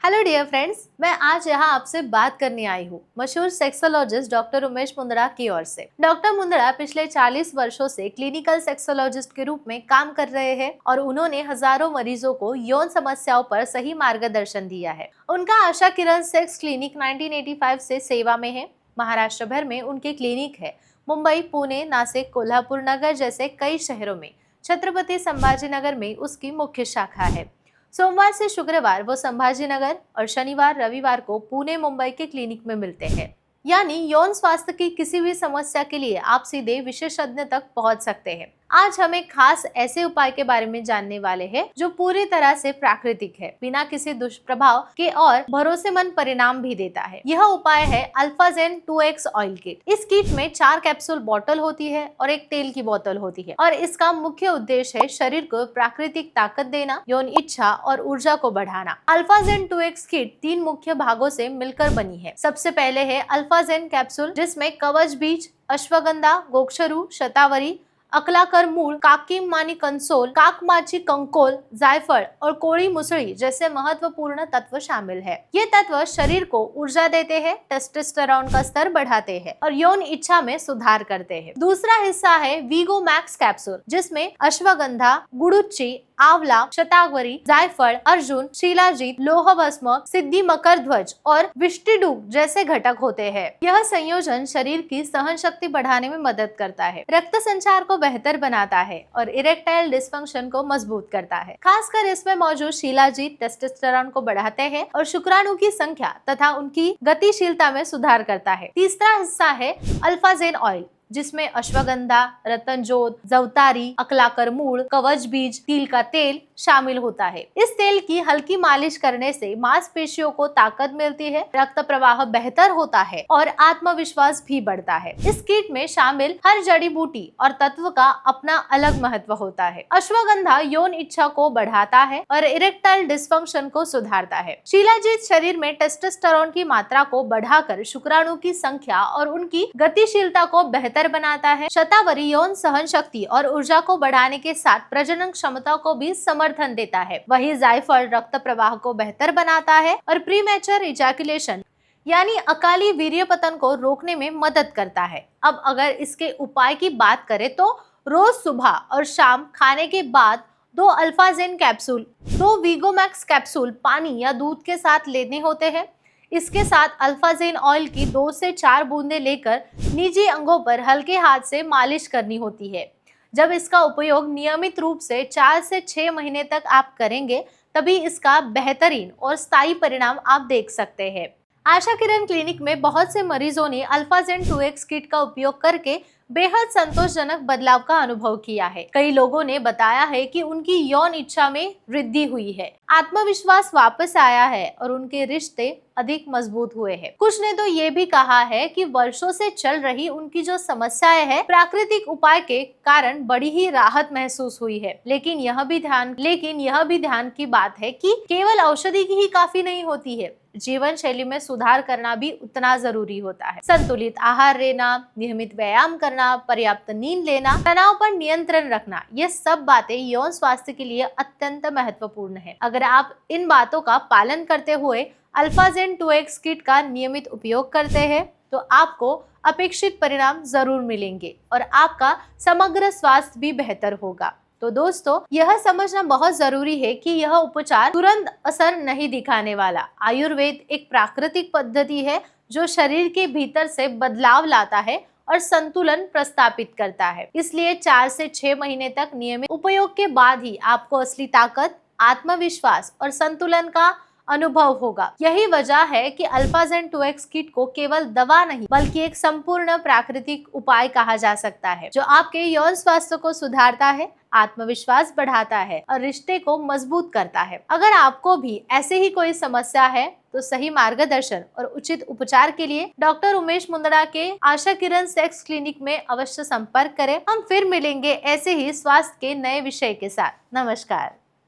Hello dear friends, मैं आज यहाँ आपसे बात करने आई हूँ मशहूर सेक्सोलॉजिस्ट डॉक्टर उमेश मुंदड़ा की ओर से। डॉक्टर मुंदड़ा पिछले 40 वर्षों से क्लिनिकल सेक्सोलॉजिस्ट के रूप में काम कर रहे हैं और उन्होंने हजारों मरीजों को यौन समस्याओं पर सही मार्गदर्शन दिया है। उनका आशा किरण सेक्स क्लिनिक 1985 से सेवा में है। महाराष्ट्र भर में उनके क्लिनिक है। मुंबई, पुणे, नासिक, कोल्हापुर नगर जैसे कई शहरों में। छत्रपति संभाजीनगर में उसकी मुख्य शाखा है। सोमवार से शुक्रवार वो संभाजीनगर और शनिवार रविवार को पुणे, मुंबई के क्लिनिक में मिलते हैं। यानी यौन स्वास्थ्य की किसी भी समस्या के लिए आप सीधे विशेषज्ञ तक पहुंच सकते हैं। आज हम एक खास ऐसे उपाय के बारे में जानने वाले हैं जो पूरी तरह से प्राकृतिक है, बिना किसी दुष्प्रभाव के और भरोसेमंद परिणाम भी देता है। यह उपाय है अल्फाजेन 2X ऑयल किट। इस किट में 4 कैप्सूल बोतल होती है और एक तेल की बोतल होती है और इसका मुख्य उद्देश्य है शरीर को प्राकृतिक ताकत देना, यौन इच्छा और ऊर्जा को बढ़ाना। अल्फाजेन 2X किट 3 मुख्य भागों से मिलकर बनी है। सबसे पहले है अल्फाजेन कैप्सूल, जिसमें कवच बीज, अश्वगंधा, गोक्षरू, शतावरी, अकलाकर मूल, काकिम मानी कंसोल, काकमाची कंकोल, जायफल और कोड़ी मुसड़ी जैसे महत्वपूर्ण तत्व शामिल है। ये तत्व शरीर को ऊर्जा देते हैं, टेस्टोस्टेरोन का स्तर बढ़ाते हैं और यौन इच्छा में सुधार करते हैं। दूसरा हिस्सा है वीगो मैक्स कैप्सूल, जिसमें अश्वगंधा, गुड़ुच्ची, आंवला, शतावरी, जायफल, अर्जुन, शिलाजीत, लोह भस्म, सिद्धि मकर ध्वज और विष्टिडुग जैसे घटक होते हैं। यह संयोजन शरीर की सहन शक्ति बढ़ाने में मदद करता है, रक्त संचार को बेहतर बनाता है और इरेक्टाइल डिस्फंक्शन को मजबूत करता है। खासकर इसमें मौजूद शिलाजीत टेस्टोस्टेरोन को बढ़ाते हैं और शुक्राणु की संख्या तथा उनकी गतिशीलता में सुधार करता है। तीसरा हिस्सा है अल्फाजेन ऑयल, जिसमें अश्वगंधा, रतनजोत, जवतारी, अकलाकर मूल, कवच बीज, तिल का तेल शामिल होता है। इस तेल की हल्की मालिश करने से मांसपेशियों को ताकत मिलती है, रक्त प्रवाह बेहतर होता है और आत्मविश्वास भी बढ़ता है। इस किट में शामिल हर जड़ी बूटी और तत्व का अपना अलग महत्व होता है। अश्वगंधा यौन इच्छा को बढ़ाता है और इरेक्टाइल डिस्फंक्शन को सुधारता है। शिलाजीत शरीर में टेस्टोस्टेरोन की मात्रा को बढ़ाकर शुक्राणु की संख्या और उनकी गतिशीलता को बेहतर बनाता है। शतावरी यौन सहन शक्ति और ऊर्जा को बढ़ाने के साथ प्रजनन क्षमता को भी समर्थन देता है। वही जायफल रक्त प्रवाह को बेहतर बनाता है और प्रीमैच्योर इजैकुलेशन यानी अकाली वीर्यपतन को रोकने में मदद करता है। अब अगर इसके उपाय की बात करें तो रोज सुबह और शाम खाने के बाद 2 अल्फाजेन कैप्सूल, 2 वीगोमैक्स कैप्सूल पानी या दूध के साथ लेने होते हैं। इसके साथ अल्फाजेन ऑयल की 2 से 4 बूंदें लेकर निजी अंगों पर हल्के हाथ से मालिश करनी होती है। जब इसका उपयोग नियमित रूप से 4 से 6 महीने तक आप करेंगे, तभी इसका बेहतरीन और स्थायी परिणाम आप देख सकते हैं। आशा किरण क्लिनिक में बहुत से मरीजों ने अल्फाजेन 2X किट का उपयोग करके बेहद संतोषजनक बदलाव का अनुभव किया है। कई लोगों ने बताया है कि उनकी यौन इच्छा में वृद्धि हुई है, आत्मविश्वास वापस आया है और उनके रिश्ते अधिक मजबूत हुए हैं। कुछ ने तो ये भी कहा है कि वर्षों से चल रही उनकी जो समस्याएं है, प्राकृतिक उपाय के कारण बड़ी ही राहत महसूस हुई है। लेकिन यह भी ध्यान की बात है कि केवल औषधि ही काफी नहीं होती है। जीवन शैली में सुधार करना भी उतना जरूरी होता है। संतुलित आहार लेना, नियमित व्यायाम करना, पर्याप्त नींद लेना, तनाव पर नियंत्रण रखना, ये सब बातें यौन स्वास्थ्य के लिए अत्यंत महत्वपूर्ण है। अगर आप इन बातों का पालन करते हुए अल्फाजेन 2X किट का नियमित उपयोग करते हैं तो आपको अपेक्षित परिणाम जरूर मिलेंगे और आपका समग्र स्वास्थ्य भी बेहतर होगा। तो दोस्तों, यह समझना बहुत जरूरी है कि यह उपचार तुरंत असर नहीं दिखाने वाला। आयुर्वेद एक प्राकृतिक पद्धति है जो शरीर के भीतर से बदलाव लाता है और संतुलन प्रस्तापित करता है। इसलिए 4 से 6 महीने तक नियमित उपयोग के बाद ही आपको असली ताकत, आत्मविश्वास और संतुलन का अनुभव होगा। यही वजह है कि अल्फाजेन 2X किट को केवल दवा नहीं बल्कि एक संपूर्ण प्राकृतिक उपाय कहा जा सकता है, जो आपके यौन स्वास्थ्य को सुधारता है, आत्मविश्वास बढ़ाता है और रिश्ते को मजबूत करता है। अगर आपको भी ऐसे ही कोई समस्या है तो सही मार्गदर्शन और उचित उपचार के लिए डॉक्टर उमेश मुंदड़ा के आशा किरण सेक्स क्लिनिक में अवश्य संपर्क करें। हम फिर मिलेंगे ऐसे ही स्वास्थ्य के नए विषय के साथ। नमस्कार।